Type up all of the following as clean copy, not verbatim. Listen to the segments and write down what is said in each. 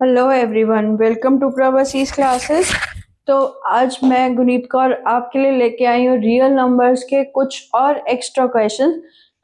Hello everyone, welcome to प्रवासीज classes. तो आज मैं गुनीत कौर आपके लिए लेके आई हूँ रियल नंबर्स के कुछ और एक्स्ट्रा क्वेश्चंस।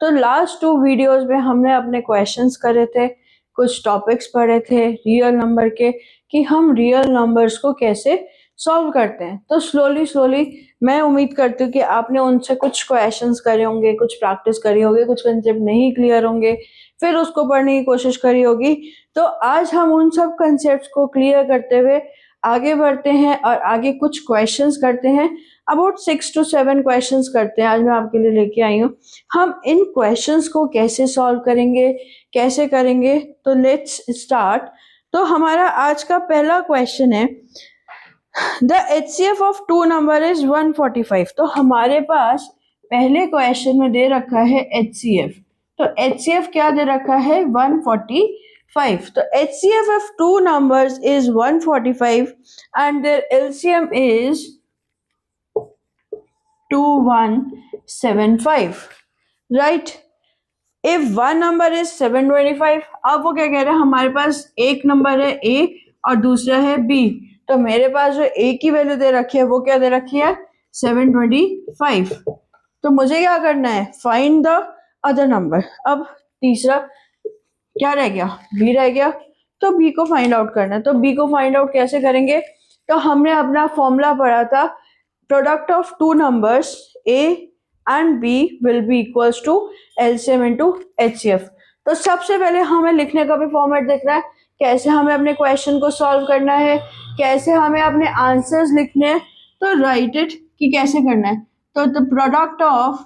तो लास्ट 2 वीडियोस में हमने अपने क्वेश्चंस करे थे, कुछ टॉपिक्स पढ़े थे रियल नंबर के कि हम रियल नंबर्स को कैसे सॉल्व करते हैं। तो स्लोली मैं उम्मीद करती हूँ कि आपने उनसे कुछ क्वेश्चंस करे होंगे, कुछ प्रैक्टिस करी होगी, कुछ कंसेप्ट नहीं क्लियर होंगे, फिर उसको पढ़ने की कोशिश करी होगी। तो आज हम उन सब कंसेप्ट्स को क्लियर करते हुए आगे बढ़ते हैं और आगे कुछ क्वेश्चंस करते हैं। अबाउट 6 to 7 क्वेश्चंस करते हैं आज मैं आपके लिए लेके आई हूँ। हम इन क्वेश्चंस को कैसे सॉल्व करेंगे, कैसे करेंगे, तो लेट्स स्टार्ट। तो हमारा आज का पहला क्वेश्चन है, the HCF of 2 number is 145। तो हमारे पास पहले क्वेश्चन में दे रखा है HCF। तो HCF क्या दे रखा है? 145। तो HCF of 2 numbers is 145 and their LCM is 2175, right? If one number is 725, अब वो क्या कह रहे हैं, हमारे पास एक नंबर है A और दूसरा है B। तो मेरे पास जो A की वैल्यू दे रखी है वो क्या दे रखी है? 725। तो मुझे क्या करना है? Find the other number. अब तीसरा क्या रह गया? B रह गया। तो B को फाइंड आउट करना है। तो B को फाइंड आउट कैसे करेंगे? तो हमने अपना फॉर्मूला पढ़ा था, product of 2 numbers A and B will be equals to LCM into HCF। तो सबसे पहले हमें लिखने का भी फॉर्मेट देखना है, कैसे हमें अपने क्वेश्चन को सॉल्व करना है, कैसे हमें अपने आंसर्स लिखने हैं। तो राइट इट कि कैसे करना है। तो द प्रोडक्ट ऑफ,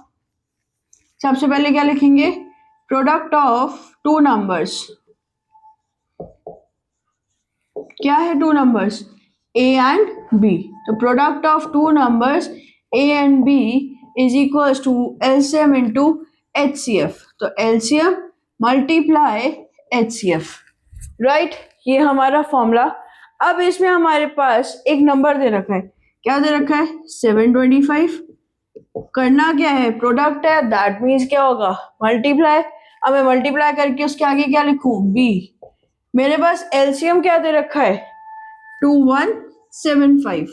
सबसे पहले क्या लिखेंगे? Product of 2 numbers. क्या है 2 नंबर्स? A and B। तो product of 2 numbers A and B is equals to LCM into HCF। तो LCM मल्टीप्लाई HCF, राइट? ये हमारा फॉर्मूला। अब इसमें हमारे पास एक नंबर दे रखा है। क्या दे रखा है? 725। करना क्या है? प्रोडक्ट है, दैट मीन्स क्या होगा? मल्टीप्लाई। अब मैं मल्टीप्लाई करके उसके आगे क्या लिखूं? B। मेरे पास एलसीएम क्या दे रखा है? 2175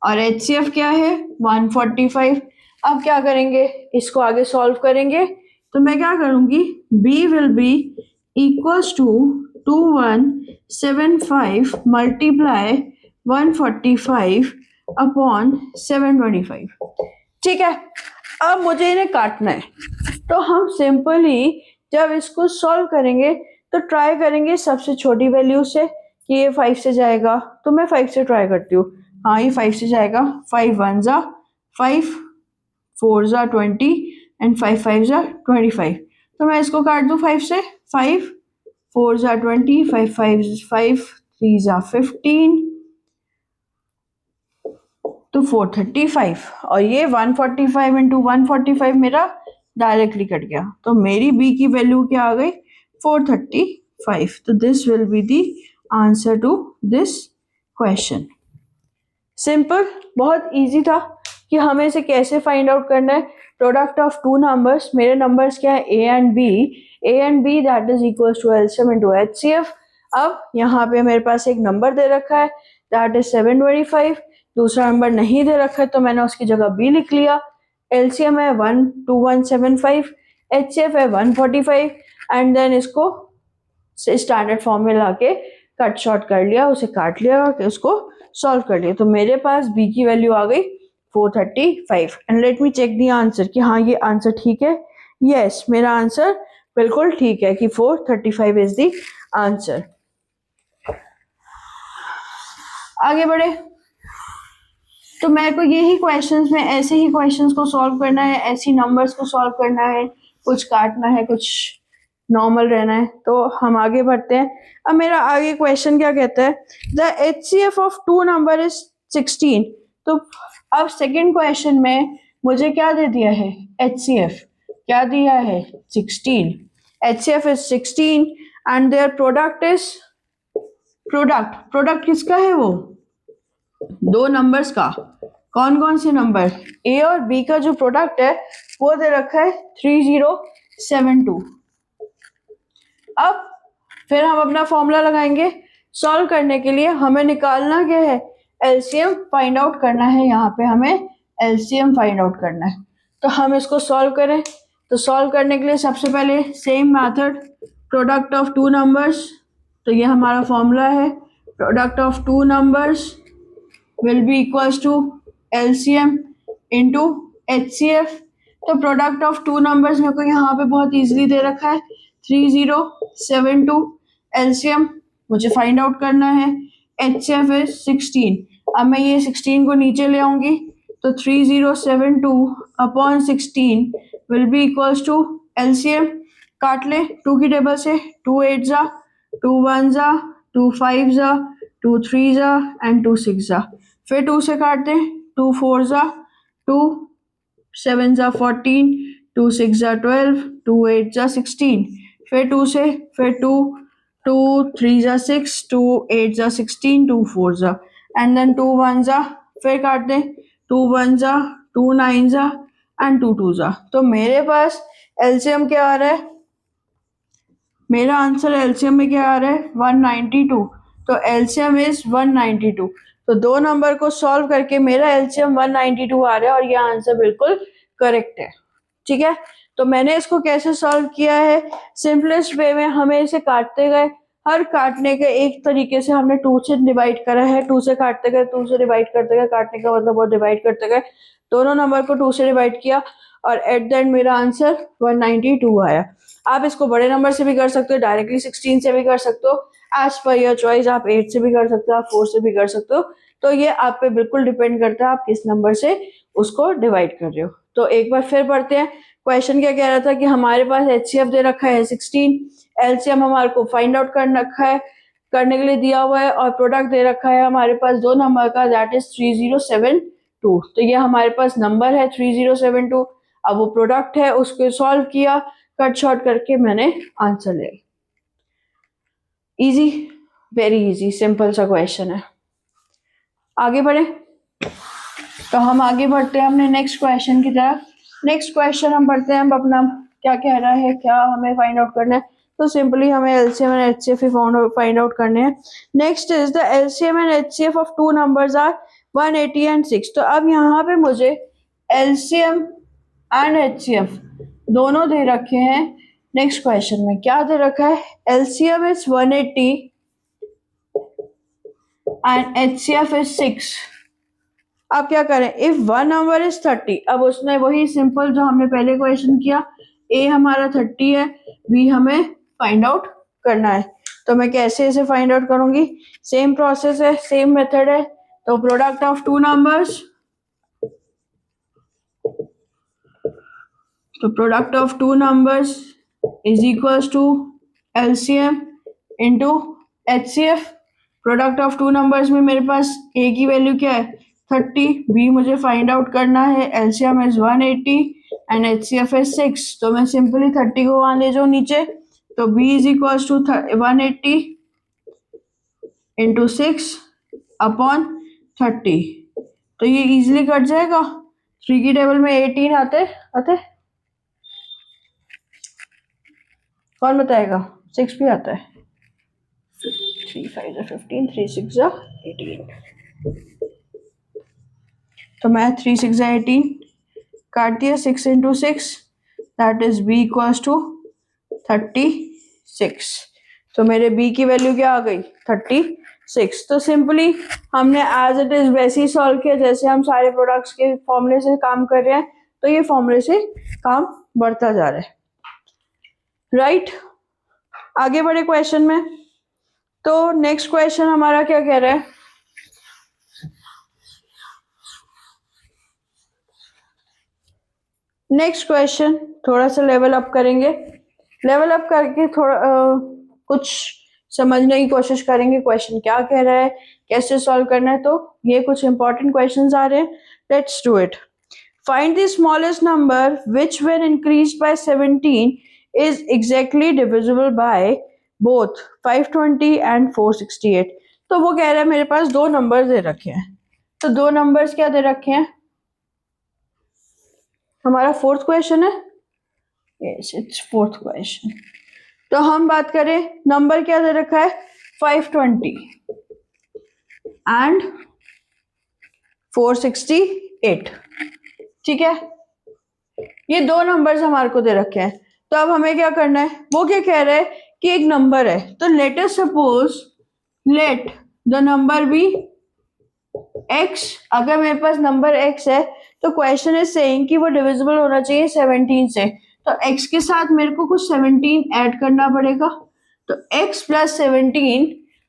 और HCF क्या है? 145। अब क्या करेंगे? इसको आगे सॉल्व करेंगे। तो मैं क्या करूंगी? B will be equals to 2175 multiply 145 upon 725। ठीक है। अब मुझे इन्हें काटना है। तो हम सिंपली जब इसको सॉल्व करेंगे तो ट्राई करेंगे सबसे छोटी वैल्यू से कि ये 5 से जाएगा। तो मैं 5 से ट्राई करती हूँ। हाँ, ये 5 से जाएगा। 5 1 जा 5, 4 जा 20 एंड 5 5 जा 25। तो मैं इसको काट दूँ 5 से। 5 4 जा 20, 5 5 5, 3 जा 15, तो 435। और ये 145 इंटू 145 मेरा डायरेक्टली कट गया। तो मेरी B की वैल्यू क्या आ गई? 435। तो this will be the answer to this question. Simple, बहुत इजी था कि हमें इसे कैसे फाइंड आउट करना है। प्रोडक्ट ऑफ 2 नंबर्स, मेरे नंबर्स क्या है? A and B that is equals to LCM into HCF। अब यहाँ पे मेरे पास एक नंबर दे रखा है दैट इज 725। दूसरा नंबर नहीं दे रखा है तो मैंने उसकी जगह B लिख लिया। LCM है 12175, HCF है 145 एंड देन इसको स्टैंडर्ड फॉर्म में लाके कट शॉर्ट कर लिया, उसे काट लिया और उसको सॉल्व कर लिया। तो मेरे पास B की वैल्यू आ गई 435। And let me check the answer कि हाँ ये आंसर ठीक है। यस, मेरा आंसर बिल्कुल ठीक है कि 435 इज द आंसर। आगे बढ़े। तो मेरे को यही क्वेश्चंस में ऐसे ही क्वेश्चंस को सॉल्व करना है, ऐसी नंबर्स को सॉल्व करना है, कुछ काटना है, कुछ नॉर्मल रहना है। तो हम आगे बढ़ते हैं। अब मेरा आगे क्वेश्चन क्या कहता है? The HCF of 2 number is 16। तो अब सेकेंड क्वेश्चन में मुझे क्या दे दिया है? HCF क्या दिया है? 16। HCF is 16 and their product is, product किसका है? वो 2 नंबर्स का। कौन कौन से नंबर? A और B का जो प्रोडक्ट है वो दे रखा है 3072। अब फिर हम अपना फॉर्मूला लगाएंगे। सॉल्व करने के लिए हमें निकालना क्या है, एलसीएम फाइंड आउट करना है। यहाँ पे हमें एलसीएम फाइंड आउट करना है। तो हम इसको सॉल्व करें, तो सॉल्व करने के लिए सबसे पहले same method, product of two numbers. तो ये हमारा फॉर्मूला है, product of two numbers will be equals to LCM into HCF. तो प्रोडक्ट ऑफ टू नंबर्स मेरे को यहाँ पे बहुत इजीली दे रखा है 3072। एलसीएम मुझे फाइंड आउट करना है, एचसीएफ इज 16। अब मैं ये 16 को नीचे ले आऊंगी, तो 3072 upon 16 will be equals to LCM. काट ले 2 की टेबल से, 2 8 जा, 2 1 जा, 2 5 जा, 2 3 जा एंड 2 6 जा। फिर 2 से काटते, 2 4 जा, 2 7 जा 14, 2 6 जा 12, 2 8 जा 16। फिर 2 से, फिर 2 2 3 जा 6, 2 8 जा 16, 2 4 जा एंड देन 2 1 जा। फिर काट दें, 2 1 जा, 2 9 जा एंड 2 2 जा। तो मेरे पास एलसीएम क्या आ रहा है, मेरा आंसर एलसीएम में क्या आ रहा है 192। तो एलसीएम इज 192। तो दो नंबर को सॉल्व करके मेरा एलसीएम 192 आ रहा है और ये आंसर बिल्कुल करेक्ट है। ठीक है, तो मैंने इसको कैसे सॉल्व किया है, सिंपलेस्ट वे में हमें इसे काटते गए, हर काटने के एक तरीके से हमने 2 से डिवाइड करा है, 2 से काटते गए, 2 से डिवाइड करते गए, काटने का मतलब वो डिवाइड करते गए, दोनों नंबर को 2 से डिवाइड किया और एट द एंड मेरा आंसर 192 आया। आप इसको बड़े नंबर से भी कर सकते हो, डायरेक्टली 16 से भी कर सकते हो, एज पर योर चॉइस। आप 8 से भी कर सकते हो, आप 4 से भी कर सकते हो। तो ये आप पे बिल्कुल डिपेंड करता है आप किस नंबर से उसको डिवाइड कर रहे हो। तो एक बार फिर पढ़ते हैं, क्वेश्चन क्या कह रहा था कि हमारे पास एचसीएफ दे रखा है 16, एलसीएम हमारे को फाइंड आउट कर रखा है, करने के लिए दिया हुआ है, और प्रोडक्ट दे रखा है हमारे पास दो नंबर का, दैट इज 3072। तो ये हमारे पास नंबर है 3072। अब वो प्रोडक्ट है, उसको सॉल्व किया, कट शॉर्ट करके मैंने आंसर ले। इजी, वेरी इजी, सिंपल सा क्वेश्चन है। आगे बढ़े, तो हम आगे बढ़ते हैं अपने नेक्स्ट क्वेश्चन की तरफ। नेक्स्ट क्वेश्चन हम पढ़ते हैं, अब अपना क्या कह रहा है, क्या हमें फाइंड आउट करना है। तो सिंपली हमें LCM and HCF find out करने हैं। Next is the LCM and HCF of two numbers are 180 and 6। तो अब यहाँ पे मुझे एलसीएम एंड एचसीएफ दोनों दे रखे हैं। नेक्स्ट क्वेश्चन में क्या दे रखा है, LCM is 180 and HCF is 6। अब क्या करें, इफ वन नंबर इज 30, अब उसने वही सिंपल जो हमने पहले क्वेश्चन किया, ए हमारा 30 है, बी हमें फाइंड आउट करना है। तो मैं कैसे इसे फाइंड आउट करूंगी, सेम प्रोसेस है, सेम मेथड है। तो प्रोडक्ट ऑफ टू नंबर्स, तो product of two numbers is equals to LCM into HCF. Product of two numbers में मेरे पास ए की वैल्यू क्या है 30, बी मुझे फाइंड आउट करना है, LCM is 180 and HCF is 6। तो मैं सिंपली 30 को वहां ले जाऊं नीचे, तो b is equals to 180 into 6 upon 30। तो ये इजीली कट जाएगा, 3 की टेबल में 18 आते आते, कौन बताएगा, 6 भी आता है, 3 5 15, 3 6 18। तो मैं 3 6 18 काट दिया, 6 into 6 that is b equals to 36। तो मेरे b की वैल्यू क्या आ गई 36। तो सिंपली हमने एज इट इज वैसे ही सॉल्व किया जैसे हम सारे प्रोडक्ट्स के फॉर्मूले से काम कर रहे हैं। तो ये फॉर्मूले से काम बढ़ता जा रहा है, राइट। आगे बढ़े क्वेश्चन में, तो नेक्स्ट क्वेश्चन हमारा क्या कह रहा है, नेक्स्ट क्वेश्चन थोड़ा सा लेवल अप करेंगे, लेवल अप करके थोड़ा कुछ समझने की कोशिश करेंगे क्वेश्चन क्या कह रहा है, कैसे सॉल्व करना है। तो ये कुछ इंपॉर्टेंट क्वेश्चंस आ रहे हैं, let's do it. Find the smallest number which when increased by 17 is exactly divisible by both 520 and 468। तो वो कह रहा है मेरे पास दो नंबर दे रखे हैं, तो दो नंबर्स क्या दे रखे हैं, हमारा फोर्थ क्वेश्चन है, यस इट्स फोर्थ क्वेश्चन। तो हम बात करें नंबर क्या दे रखा है 520 एंड 468। ठीक है, ये दो नंबर्स हमारे को दे रखे हैं। तो अब हमें क्या करना है, वो क्या कह रहा है कि एक नंबर है, तो let us suppose let the number be x। अगर मेरे पास नंबर x है तो क्वेश्चन इज सेइंग कि वो डिविजिबल होना चाहिए 17 से। तो x के साथ मेरे को कुछ 17 ऐड करना पड़ेगा। तो x प्लस 17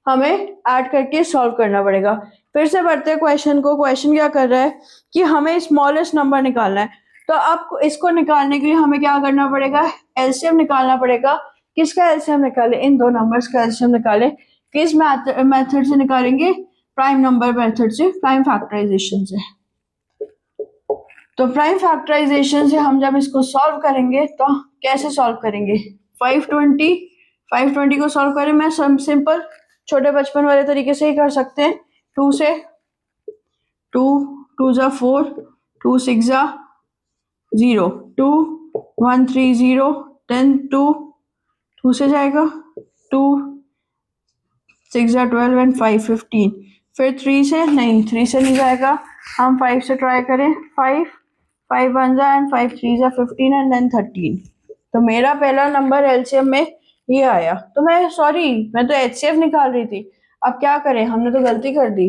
हमें ऐड करके सॉल्व करना पड़ेगा। फिर से बढ़ते हैं क्वेश्चन को। क्वेश्चन क्या कर रहा है कि हमें स्मॉलेस्ट नंबर निकालना है। तो अब इसको निकालने के लिए हमें क्या करना पड़ेगा, एलसीएम निकालना पड़ेगा। किसका एलसीएम निकाले, इन दो नंबर्स का एलसीएम निकाले। किस मेथड से निकालेंगे, प्राइम नंबर मेथड से, प्राइम फैक्टराइजेशन से। तो प्राइम फैक्टराइजेशन से हम जब इसको सॉल्व करेंगे तो कैसे सॉल्व करेंगे, 520 को सॉल्व करें, मैं सिंपल छोटे बचपन वाले तरीके से ही कर सकते हैं। 2 से 2 जा 4, 2 6 जा 0, 2 1 3 0, देन 2 से जाएगा 2 6 जा 12 एंड 5 15। फिर 3 से नहीं जाएगा, हम 5 से ट्राई करें, 5 1 जा एंड 5 3 जा 15 एंड देन 13। तो मेरा पहला नंबर एलसीएम में ये आया। तो मैं तो एचसीएफ निकाल रही थी। अब क्या करें, हमने तो गलती कर दी।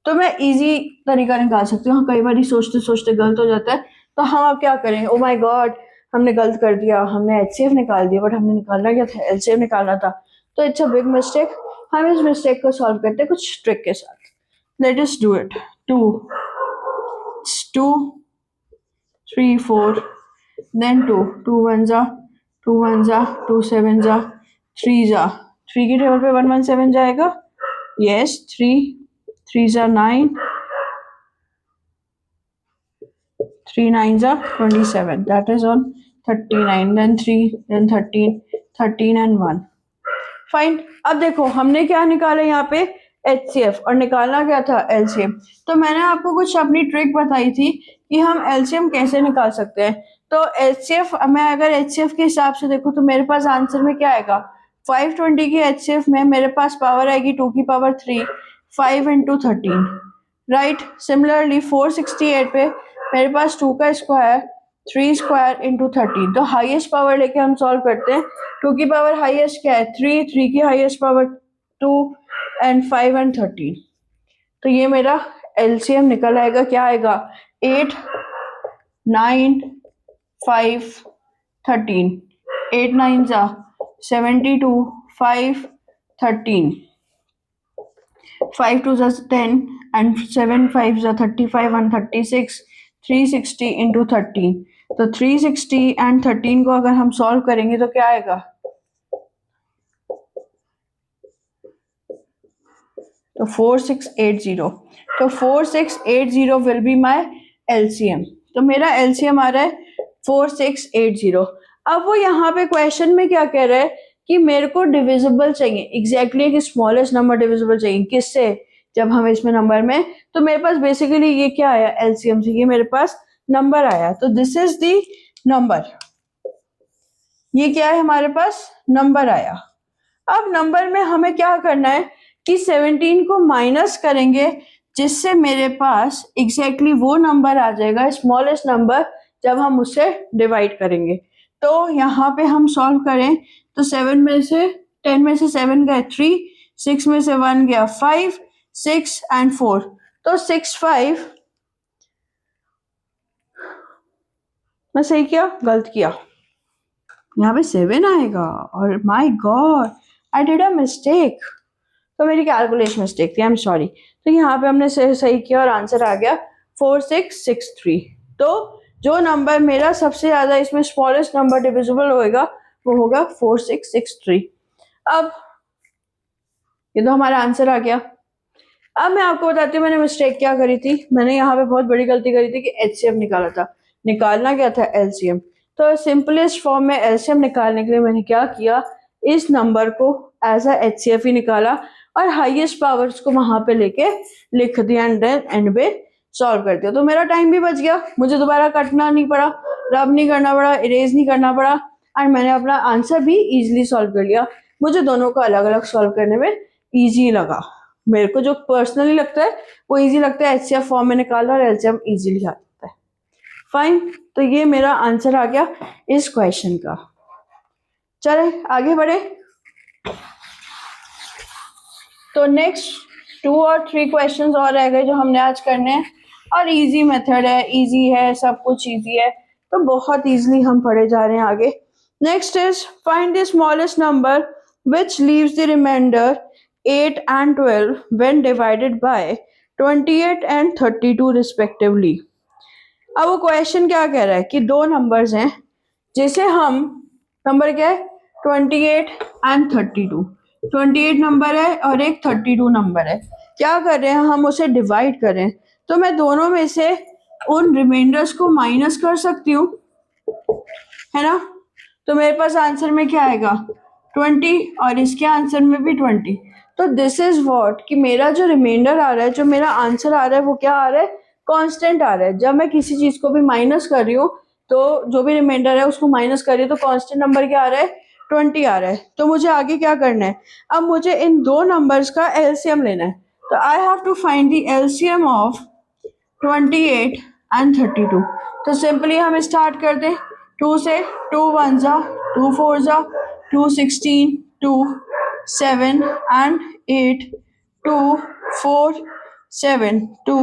तो मैं इजी तरीका निकाल सकती हूँ, कई बार सोचते सोचते गलत हो जाता है। तो हम अब क्या करें, ओ माय गॉड हमने गलत कर दिया, हमने एचसीएफ निकाल दिया, बट हमने निकालना क्या था, एलसीएम निकालना था। तो इट्स अ बिग मिस्टेक। हम इस मिस्टेक को सॉल्व करते हैं कुछ ट्रिक के साथ। Let us do it. 2 3 4 then 2 1 जा 2 7 जा 3 जा 3 की टेबल पे 1 1 7 जाएगा। यस, 3 जा 9, 3 9 जा 27, that is on 39, then 3 then 13 and 1। Fine. अब देखो हमने क्या निकाला यहाँ पे, एचसीएफ, और निकालना क्या था, एलसीएम। तो मैंने आपको कुछ अपनी ट्रिक बताई थी कि हम एलसीएम कैसे निकाल सकते हैं। तो एचसीएफ, मैं अगर एचसीएफ के हिसाब से देखूँ तो मेरे पास आंसर में क्या आएगा, 520 की एचसीएफ में मेरे पास पावर आएगी 2 की पावर 3, 5 into 13, राइट। सिमिलरली 468 पे मेरे पास 2 का स्क्वायर 3 स्क्वायर इंटू 13। तो हाईएस्ट पावर लेके हम सॉल्व करते हैं। 2 की पावर हाईएस्ट क्या है, 3 की हाईएस्ट पावर 2 एंड 5 एंड 13। तो ये मेरा एलसीएम निकल आएगा, क्या आएगा, 8 9 5 13, 8 9 जा 72, 5 13, 5 2 जा 10 एंड 7 5 जा 35 and 36, 360 into 13। तो 360 एंड 13 को अगर हम सॉल्व करेंगे तो क्या आएगा, तो 4680। तो 4680 विल बी माय एलसीएम। तो मेरा एलसीएम आ रहा है 4680। अब वो यहाँ पे क्वेश्चन में क्या कह रहा है कि मेरे को डिविजिबल चाहिए, एग्जैक्टली एक स्मॉलेस्ट नंबर डिविजिबल चाहिए, किससे, जब हम इसमें नंबर में, तो मेरे पास बेसिकली ये क्या आया एलसीएम से, ये मेरे पास नंबर आया। तो दिस इज द नंबर, ये क्या है हमारे पास, नंबर आया। अब नंबर में हमें क्या करना है कि 17 को माइनस करेंगे, जिससे मेरे पास एग्जैक्टली वो नंबर आ जाएगा, स्मॉलेस्ट नंबर, जब हम उससे डिवाइड करेंगे। तो यहाँ पे हम सॉल्व करें तो 7 में से 10 में से 7 गए 3, 6 में से 1 गया 5, 6 एंड 4, तो 6 5, मैं सही किया गलत किया, यहाँ पे 7 आएगा, और my God I did a mistake. तो मेरी कैलकुलेशन मिस्टेक थी, आई एम सॉरी। तो यहाँ पे हमने सही किया और आंसर आ गया 4663। तो जो नंबर मेरा सबसे ज्यादा इसमें स्मॉलेस्ट नंबर डिविजिबल होएगा वो होगा 4663। अब ये तो हमारा आंसर आ गया। अब मैं आपको बताती हूँ मैंने मिस्टेक क्या करी थी। मैंने यहाँ पे बहुत बड़ी गलती करी थी कि एचसीएम निकाला था, निकालना क्या था, एलसीएम। तो सिंपलेस्ट फॉर्म में एलसीएम निकालने के लिए मैंने क्या किया, इस नंबर को एज अ एचसीएफ ही निकाला और हाईएस्ट पावर्स को वहां पे लेके लिख दिया एंड एंड पे सॉल्व कर दिया। तो मेरा टाइम भी बच गया, मुझे दोबारा कटना नहीं पड़ा, रब नहीं करना पड़ा, इरेज नहीं करना पड़ा, एंड मैंने अपना आंसर भी इजिली सॉल्व कर लिया। मुझे दोनों को अलग अलग सॉल्व करने में इजी लगा मेरे को, जो पर्सनली लगता है वो इजी लगता है, एचसीएफ फॉर्म में निकाला और एलसीएम इजीली आ जाता है। फाइन, तो ये मेरा आंसर आ गया इस क्वेश्चन का। चले आगे बढ़े। तो नेक्स्ट 2 और 3 क्वेश्चंस और रह गए जो हमने आज करने हैं, और इजी मेथड है, इजी है, सब कुछ इजी है, तो बहुत इजीली हम पढ़े जा रहे हैं आगे। Next is find the smallest number which leaves the remainder 8 and 12 when divided by 28 and 32 respectively। अब वो क्वेश्चन क्या कह रहा है कि दो नंबर्स हैं जिसे हम, नंबर क्या है 28 एंड 32, 28 नंबर है और एक 32 नंबर है, क्या कर रहे हैं हम उसे डिवाइड करें, तो मैं दोनों में से उन रिमाइंडर्स को माइनस कर सकती हूँ, है ना। तो मेरे पास आंसर में क्या आएगा 20 और इसके आंसर में भी 20। तो दिस इज व्हाट कि मेरा जो रिमाइंडर आ रहा है, जो मेरा आंसर आ रहा है वो क्या आ रहा है, कांस्टेंट आ रहा है। जब मैं किसी चीज को भी माइनस कर रही हूँ तो जो भी रिमाइंडर है उसको माइनस कर रही हूँ तो कांस्टेंट नंबर क्या आ रहा है 20 आ रहा है। तो मुझे आगे क्या करना है, अब मुझे इन दो नंबर्स का एलसीएम लेना है। तो I have to find the LCM of 28 and 32। तो सिंपली हम स्टार्ट कर दें 2 से, 2 1 जा, 2 4 जा, 2 16, 2 7 and 8, 2 4 7, 2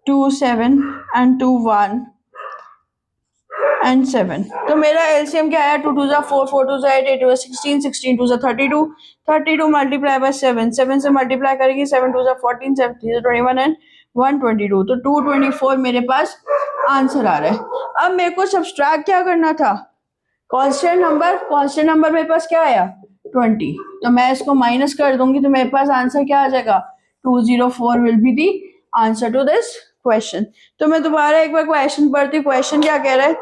2 7 and 2 1 and 7। तो मेरा एलसीएम क्या आया 2 2 जा 4, 4 2 जा 8, 8 2 जा 16, 16 2 जा 32, 32 मल्टीप्लाई बाय 7, 7 से मल्टीप्लाई करेगी 7 2 जा 14, 7 3 जा 21 एंड 122। तो 224 मेरे पास आंसर आ रहा है। अब मेरे को सब्सट्रैक्ट क्या करना था, कांस्टेंट नंबर, कांस्टेंट नंबर मेरे पास क्या आया 20, तो मैं इसको माइनस कर दूंगी तो मेरे पास आंसर क्या आ जाएगा 204 will be the answer to this question. तो मैं दोबारा एक बार क्वेश्चन पढ़ती हूँ। क्वेश्चन क्या कह रहा है,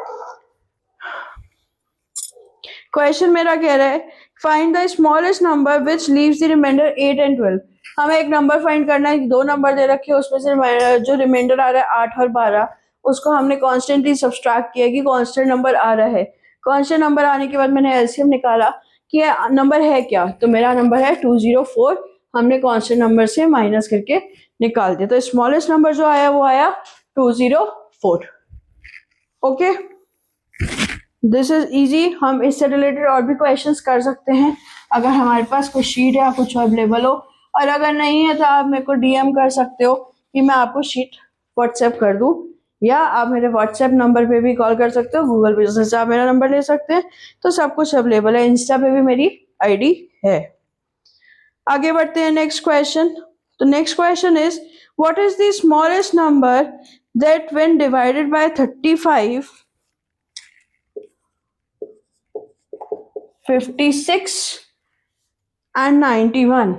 क्वेश्चन मेरा कह रहा है find the smallest number which leaves the remainder 8 and 12। हमें एक नंबर फाइंड करना है, दो नंबर दे रखे हैं, उसमें से जो रिमाइंडर आ रहा है 8 और 12, उसको हमने कॉन्स्टेंटली सब्सट्रैक्ट किया कि कॉन्स्टेंट नंबर आ रहा है। कॉन्स्टेंट नंबर आने के बाद मैंने एलसीएम निकाला कि नंबर है क्या, तो मेरा नंबर है 204, हमने कॉन्स्टेंट नंबर से माइनस करके निकाल दिया, तो स्मॉलेस्ट नंबर जो आया वो आया 204। Okay, this is easy. हम इससे रिलेटेड और भी क्वेश्चंस कर सकते हैं अगर हमारे पास कोई शीट या कुछ अवेलेबल हो, और अगर नहीं है तो आप मेरे को डीएम कर सकते हो कि मैं आपको शीट व्हाट्सएप कर दूं, या आप मेरे व्हाट्सएप नंबर पे भी कॉल कर सकते हो, गूगल पे से आप मेरा नंबर ले सकते हैं, तो सब कुछ अवेलेबल है, इंस्टा पे भी मेरी आईडी है। आगे बढ़ते हैं नेक्स्ट क्वेश्चन। तो next question is what is the smallest number that when divided by 35, 56 and 91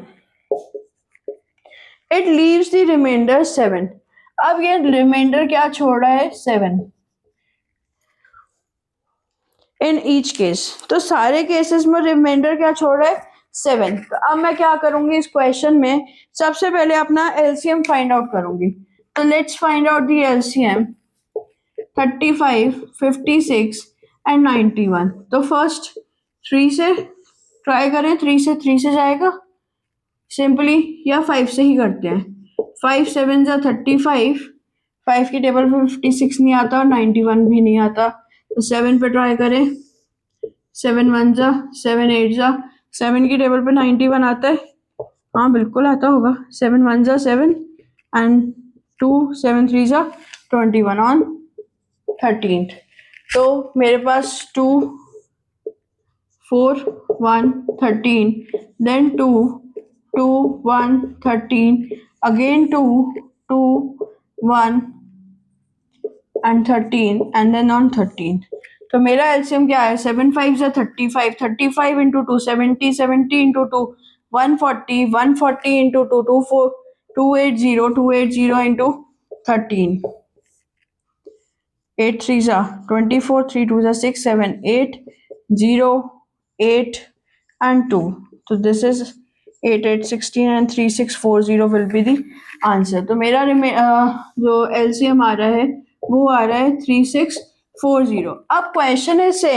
it leaves the remainder 7। अब ये रिमाइंडर क्या छोड़ रहा है 7 इन ईच केस, तो सारे केसेस में रिमाइंडर क्या छोड़ रहा है 7। तो अब मैं क्या करूंगी इस क्वेश्चन में, सबसे पहले अपना एलसीएम फाइंड आउट करूंगी। तो let's find out the LCM 35, 56 and 91। तो फर्स्ट 3 से ट्राई करें, 3 से जाएगा सिंपली, या 5 से ही करते हैं। 5 7 जा 35, 5 की टेबल पे 56 नहीं आता और 91 भी नहीं आता, तो 7 पे ट्राई करें। 7 1 जा 7 8 जा, 7 की टेबल पे 91 आता है, हाँ बिल्कुल आता होगा। 7 1 जा 7 एंड 2 7 3 जा 21 ऑन 13th। तो मेरे पास 2 4 1 13, then 2 2 1 13, again 2 2 1 and 13 and then on 13। तो मेरा एलसीएम क्या है 7 5 जा 35, 35 into 2 70, 70 into 2 140, 140 into 2 280, 280 into 13, 8 3 जा 24, 3 2 जा 6 7 8 0 8 and 2। So this is 8 8 16 and 3 6 4 0 will be the answer। तो मेरा जो एलसीएम आ रहा है वो आ रहा है 3640। अब क्वेश्चन है से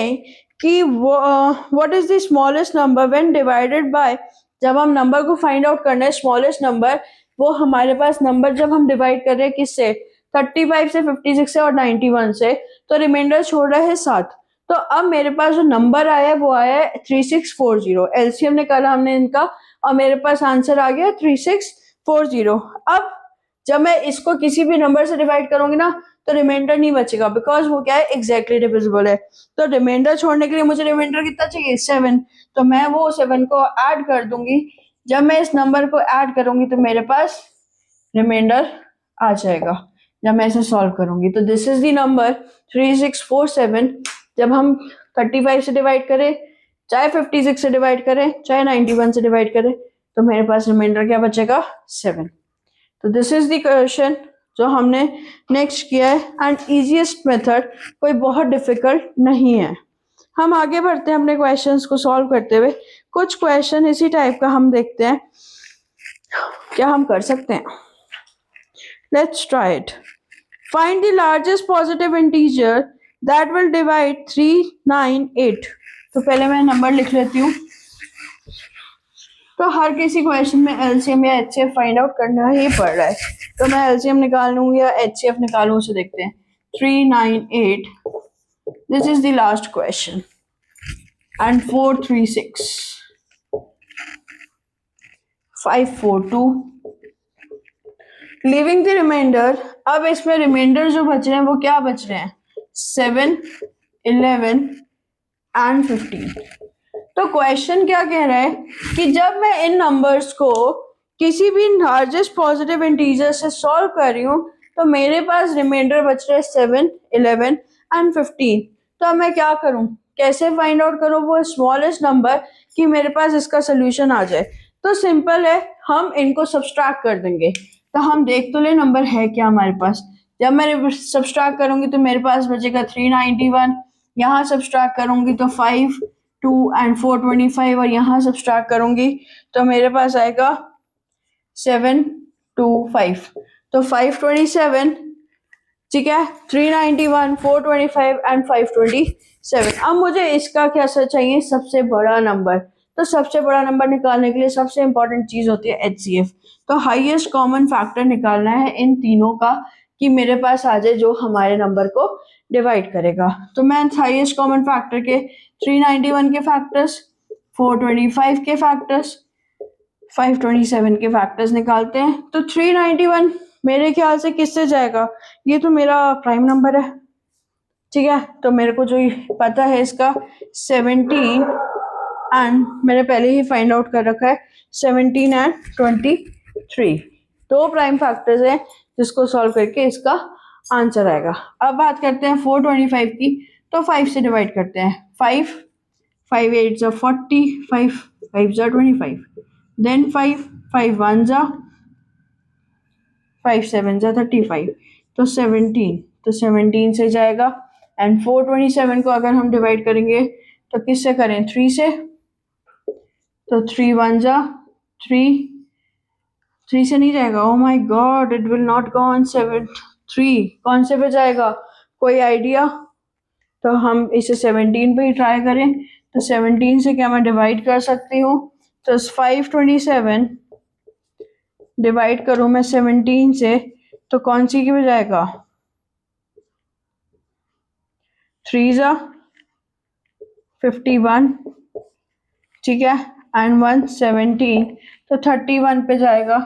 कि what is the smallest number when divided by जब हम नंबर को फाइंड आउट करना है स्मॉलेस्ट नंबर, वो हमारे पास नंबर जब हम डिवाइड कर रहे हैं किससे, 35 से, 56 से और 91 से, तो रिमाइंडर छोड़ रहा है 7। तो अब मेरे पास जो नंबर आया है वो आया है 3640। एलसीएम निकाला हमने इनका और मेरे पास आंसर आ गया 3640। अब जब मैं इसको किसी भी नंबर से डिवाइड करूंगी ना तो रिमाइंडर नहीं बचेगा, बिकॉज वो क्या है, एग्जैक्टली डिविजिबल है। तो रिमाइंडर छोड़ने के लिए मुझे रिमाइंडर कितना चाहिए, 7। तो मैं वो 7 को ऐड कर दूंगी। जब मैं इस नंबर को ऐड करूंगी तो मेरे पास रिमाइंडर आ जाएगा जब मैं इसे सॉल्व करूंगी। तो दिस इज द नंबर 3647। जब हम 35 से डिवाइड करें, चाहे 56 से डिवाइड करें, चाहे 91 से डिवाइड करें, तो मेरे पास रिमाइंडर क्या बचेगा, 7। तो दिस इज द क्वेश्चन जो हमने नेक्स्ट किया है, एंड इजीएस्ट मेथड, कोई बहुत डिफिकल्ट नहीं है। हम आगे बढ़ते हैं अपने क्वेश्चंस को सॉल्व करते हुए। कुछ क्वेश्चन इसी टाइप का हम देखते हैं क्या हम कर सकते हैं। Let's try it. Find the largest positive integer that will divide 398। तो पहले मैं नंबर लिख लेती हूँ। तो हर किसी क्वेश्चन में एलसीएम या एचसीएफ फाइंड आउट करना ही पड़ रहा है, तो मैं एलसीएम निकाल लूँ या एचसीएफ निकालूं, उसे देखते हैं। 398, this is the last question, and 436, 542, leaving the remainder. अब इसमें रिमाइंडर जो बच रहे हैं वो क्या बच रहे हैं, 7, 11 एंड 15। तो क्वेश्चन क्या कह रहा है कि जब मैं इन नंबर्स को किसी भी लार्जेस्ट पॉजिटिव इंटीजर से सॉल्व कर रही हूँ तो मेरे पास रिमाइंडर बच रहे हैं 7, 11 एंड 15। तो अब मैं क्या करूँ, कैसे फाइंड आउट करूँ वो स्मॉलेस्ट नंबर कि मेरे पास इसका सोल्यूशन आ जाए। तो सिंपल है, हम इनको सब्सट्रैक्ट कर देंगे। तो हम देख तो ले नंबर है क्या हमारे पास। जब मैं सब्सट्रैक्ट करूंगी तो मेरे पास बचेगा 391, यहाँ सब्सट्रैक्ट करूंगी तो 5, 2 एंड 425, और यहाँ सब्सट्रैक्ट करूंगी तो मेरे पास आएगा 7, 2, 5। तो 527, ठीक है, 391, 425 एंड 527। अब मुझे इसका क्या चाहिए, सबसे बड़ा नंबर। तो सबसे बड़ा नंबर निकालने के लिए सबसे इंपॉर्टेंट चीज होती है एचसीएफ। तो हाईएस्ट कॉमन फैक्टर निकालना है इन तीनों का कि मेरे पास आ जाए जो हमारे नंबर को डिवाइड करेगा। तो मैं हाईएस्ट कॉमन फैक्टर के 391 के फैक्टर्स, 425 के फैक्टर्स, 527 के फैक्टर्स निकालते हैं। तो 391 मेरे ख्याल से किससे जाएगा, ये तो मेरा प्राइम नंबर है, ठीक है। तो मेरे को जो पता है इसका 17, एंड मैंने पहले ही फाइंड आउट कर रखा है 17 एंड 23। दो प्राइम फैक्टर्स हैं जिसको सॉल्व करके इसका आंसर आएगा। अब बात करते हैं 425 की। तो 5 से डिवाइड करते हैं, 5, 5 8 जा 40, 5 5 जा 25, देन 5 5 1 जा 5 7 जा 35, तो 17, तो 17 से जाएगा। एंड 427 को अगर हम डिवाइड करेंगे तो किससे करें, 3 से। तो 3 1 जा 3, 3 से नहीं जाएगा, oh my God, it will not go on 7 3, कौन से पे जाएगा, कोई आइडिया। तो हम इसे 17 पे ही ट्राई करें। तो 17 से क्या मैं डिवाइड कर सकती हूँ, तो 527 डिवाइड करूँ मैं 17 से तो कौन सी की जाएगा, 3 जा 51, ठीक है, एंड 1 17, तो 31 पे जाएगा।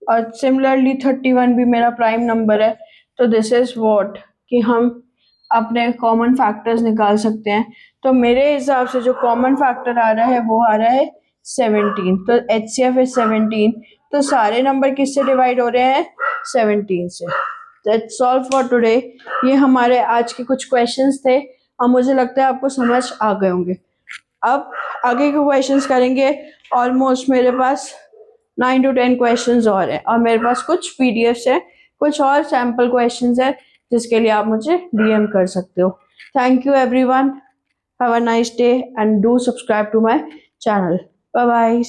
और सिमिलरली 31 भी मेरा प्राइम नंबर है। तो दिस इज व्हाट कि हम अपने कॉमन फैक्टर्स निकाल सकते हैं। तो मेरे हिसाब से जो कॉमन फैक्टर आ रहा है वो आ रहा है 17। तो HCF इज 17। तो सारे नंबर किससे डिवाइड हो रहे हैं, 17 से। That's all for today. ये हमारे आज के कुछ क्वेश्चंस थे और मुझे लगता है आपको समझ आ गए होंगे। अब आगे के क्वेश्चंस करेंगे। ऑलमोस्ट मेरे पास 9 to 10 क्वेश्चंस और हैं, और मेरे पास कुछ पीडीएफ्स हैं, कुछ और सैम्पल क्वेश्चंस हैं जिसके लिए आप मुझे डीएम कर सकते हो। Thank you everyone, have a nice day and do subscribe to my channel. Bye bye.